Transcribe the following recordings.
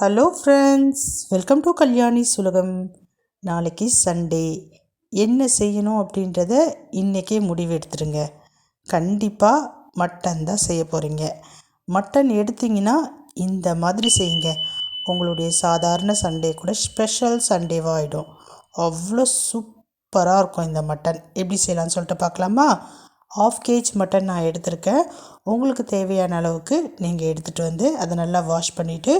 Hello friends, welcome to Kalyani சுலகம். நாளைக்கு Sunday என்ன செய்யணும் அப்படின்றத இன்றைக்கே முடிவு எடுத்துருங்க. கண்டிப்பாக மட்டன் தான் செய்ய போகிறீங்க. மட்டன் எடுத்திங்கன்னா இந்த மாதிரி செய்யுங்க. உங்களுடைய சாதாரண சண்டே கூட ஸ்பெஷல் சண்டேவாக ஆகிடும். அவ்வளோ சூப்பராக இருக்கும் இந்த மட்டன். எப்படி செய்யலான்னு சொல்லிட்டு பார்க்கலாமா? 1/2 kg மட்டன் நான் எடுத்திருக்கேன். உங்களுக்கு தேவையான அளவுக்கு நீங்கள் எடுத்துகிட்டு வந்து அதை நல்லா வாஷ் பண்ணிவிட்டு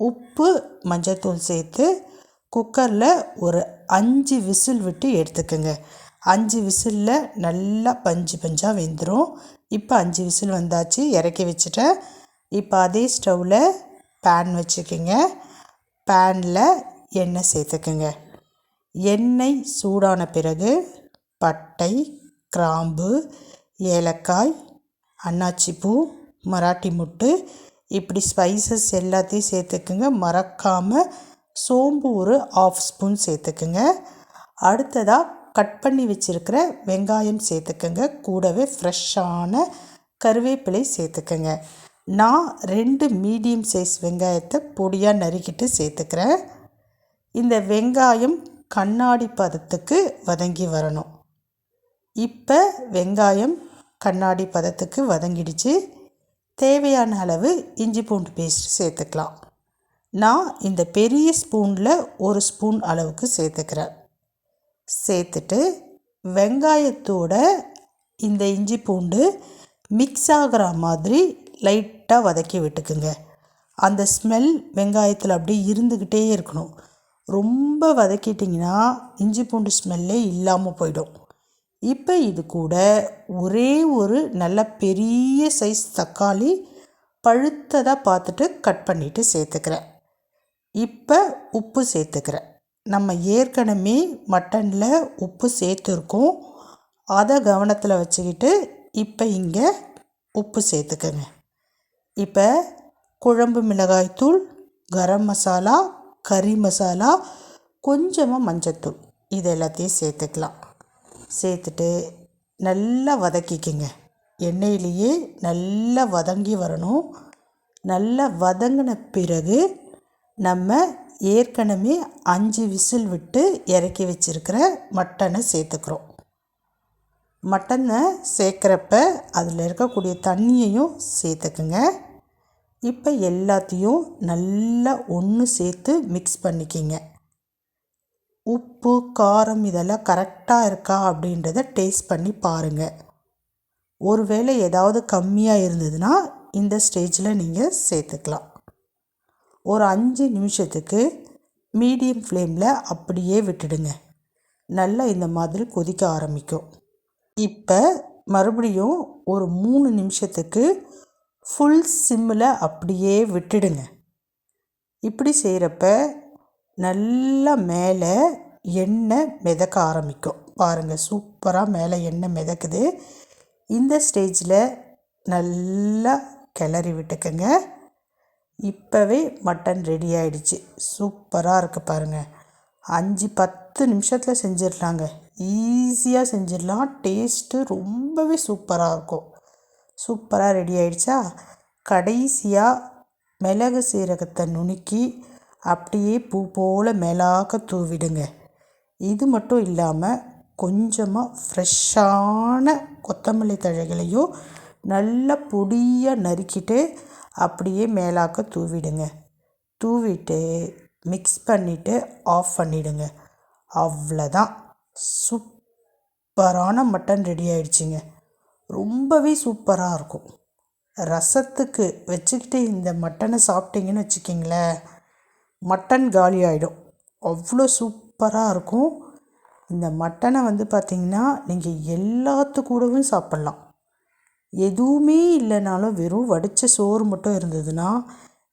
உப்பு மஞ்சத்தூள் சேர்த்து குக்கரில் ஒரு 5 விசில் விட்டு எடுத்துக்கோங்க. 5 விசிலில் நல்லா பஞ்சாக வெந்துடும். இப்போ 5 விசில் வந்தாச்சு, இறக்கி வச்சுட்டேன். இப்போ அதே ஸ்டவ்வில் பேன் வச்சுக்கோங்க. பேனில் எண்ணெய் சேர்த்துக்குங்க. எண்ணெய் சூடான பிறகு பட்டை, கிராம்பு, ஏலக்காய், அன்னாச்சிப்பூ, மராட்டி முட்டு இப்படி ஸ்பைசஸ் எல்லாத்தையும் சேர்த்துக்குங்க. மறக்காமல் சோம்பு ஒரு 1/2 ஸ்பூன் சேர்த்துக்குங்க. அடுத்ததாக கட் பண்ணி வச்சுருக்கிற வெங்காயம் சேர்த்துக்குங்க. கூடவே ஃப்ரெஷ்ஷான கருவேப்பிலை சேர்த்துக்குங்க. நான் 2 மீடியம் சைஸ் வெங்காயத்தை பொடியாக நறுக்கிட்டு சேர்த்துக்கிறேன். இந்த வெங்காயம் கண்ணாடி பதத்துக்கு வதங்கி வரணும். இப்போ வெங்காயம் கண்ணாடி பதத்துக்கு வதங்கிடுச்சு. தேவையான அளவு இஞ்சி பூண்டு பேஸ்ட் சேர்த்துக்கலாம். நான் இந்த பெரிய ஸ்பூனில் 1 ஸ்பூன் அளவுக்கு சேர்த்துக்கிறேன். சேர்த்துட்டு வெங்காயத்தோட இந்த இஞ்சி பூண்டு மிக்ஸ் ஆகிற மாதிரி லைட்டாக வதக்கி விட்டுக்குங்க. அந்த ஸ்மெல் வெங்காயத்தில் அப்படியே இருந்துக்கிட்டே இருக்கணும். ரொம்ப வதக்கிட்டிங்கன்னா இஞ்சி பூண்டு ஸ்மெல்லே இல்லாமல் போயிடும். இப்போ இது கூட ஒரே ஒரு நல்ல பெரிய சைஸ் தக்காளி பழுத்ததாக பார்த்துட்டு கட் பண்ணிவிட்டு சேர்த்துக்கிறேன். இப்போ உப்பு சேர்த்துக்கிறேன். நம்ம ஏற்கனவே மட்டனில் உப்பு சேர்த்துருக்கோம். அதை கவனத்தில் வச்சுக்கிட்டு இப்போ இங்கே உப்பு சேர்த்துக்கங்க. இப்போ குழம்பு மிளகாய்த்தூள், கரம் மசாலா, கறி மசாலா, கொஞ்சமாக மஞ்சத்தூள் இது எல்லாத்தையும் சேர்த்துக்கலாம். சேர்த்துட்டு நல்லா வதக்கிக்கங்க. எண்ணெயிலேயே நல்லா வதங்கி வரணும். நல்லா வதங்கின பிறகு நம்ம ஏற்கனவே 5 விசில் விட்டு இறக்கி வச்சுருக்கிற மட்டனை சேர்த்துக்கிறோம். மட்டனை சேர்க்குறப்ப அதில் இருக்கக்கூடிய தண்ணியையும் சேர்த்துக்குங்க. இப்போ எல்லாத்தையும் நல்லா ஒன்று சேர்த்து மிக்ஸ் பண்ணிக்கிங்க. உப்பு, காரம் இதெல்லாம் கரெக்டாக இருக்கா அப்படின்றத டேஸ்ட் பண்ணி பாருங்கள். ஒருவேளை ஏதாவது கம்மியாக இருந்ததுன்னா இந்த ஸ்டேஜில் நீங்கள் சேர்த்துக்கலாம். ஒரு 5 நிமிஷத்துக்கு மீடியம் ஃப்ளேமில் அப்படியே விட்டுடுங்க. நல்லா இந்த மாதிரி கொதிக்க ஆரம்பிக்கும். இப்போ மறுபடியும் ஒரு 3 நிமிஷத்துக்கு ஃபுல் சிம்மில் அப்படியே விட்டுடுங்க. இப்படி செய்கிறப்ப நல்லா மேலே எண்ணெய் மிதக்க ஆரம்பிக்கும். பாருங்கள், சூப்பராக மேலே எண்ணெய் மிதக்குது. இந்த ஸ்டேஜில் நல்லா கிளறி விட்டுக்கங்க. இப்போவே மட்டன் ரெடி ஆகிடுச்சு. சூப்பராக இருக்குது பாருங்கள். 5-10 நிமிஷத்தில் செஞ்சிடலாங்க. ஈஸியாக செஞ்சிடலாம். டேஸ்ட்டு ரொம்பவே சூப்பராக இருக்கும். சூப்பராக ரெடி ஆகிடுச்சா? கடைசியாக மிளகு சீரகத்தை நுணுக்கி அப்படியே பூ போல் மேலாக்க தூவிடுங்க. இது மட்டும் இல்லாமல் கொஞ்சமாக ஃப்ரெஷ்ஷான கொத்தமல்லி தழைகளையும் நல்லா பொடியாக நறுக்கிட்டு அப்படியே மேலாக்க தூவிடுங்க. தூவிட்டு மிக்ஸ் பண்ணிவிட்டு ஆஃப் பண்ணிவிடுங்க. அவ்வளோதான், சூப்பரான மட்டன் ரெடி ஆகிடுச்சிங்க. ரொம்பவே சூப்பராக இருக்கும். ரசத்துக்கு வச்சுக்கிட்டு இந்த மட்டனை சாப்பிட்டிங்கன்னு வச்சுக்கிங்களேன், மட்டன் காலி ஆகிடும். அவ்வளோ சூப்பராக இருக்கும். இந்த மட்டனை பார்த்திங்கன்னா நீங்கள் எல்லாத்துக்கூடவும் சாப்பிட்லாம். எதுவுமே இல்லைனாலும் வெறும் வடித்த சோறு மட்டும் இருந்ததுன்னா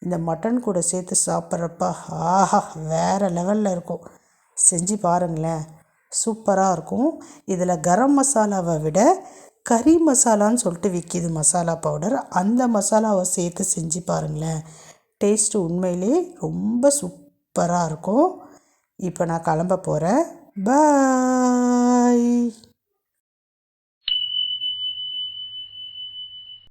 இந்த மட்டன் கூட சேர்த்து சாப்பிட்றப்ப ஆஹா வேறு லெவலில் இருக்கும். செஞ்சு பாருங்களேன், சூப்பராக இருக்கும். இதில் கரம் மசாலாவை விட கறி மசாலான்னு சொல்லிட்டு விற்கிது மசாலா பவுடர், அந்த மசாலாவை சேர்த்து செஞ்சு பாருங்களேன். டேஸ்ட்டு உண்மையிலே ரொம்ப சூப்பராக இருக்கும். இப்போ நான் கிளம்ப போகிறேன். பாய்.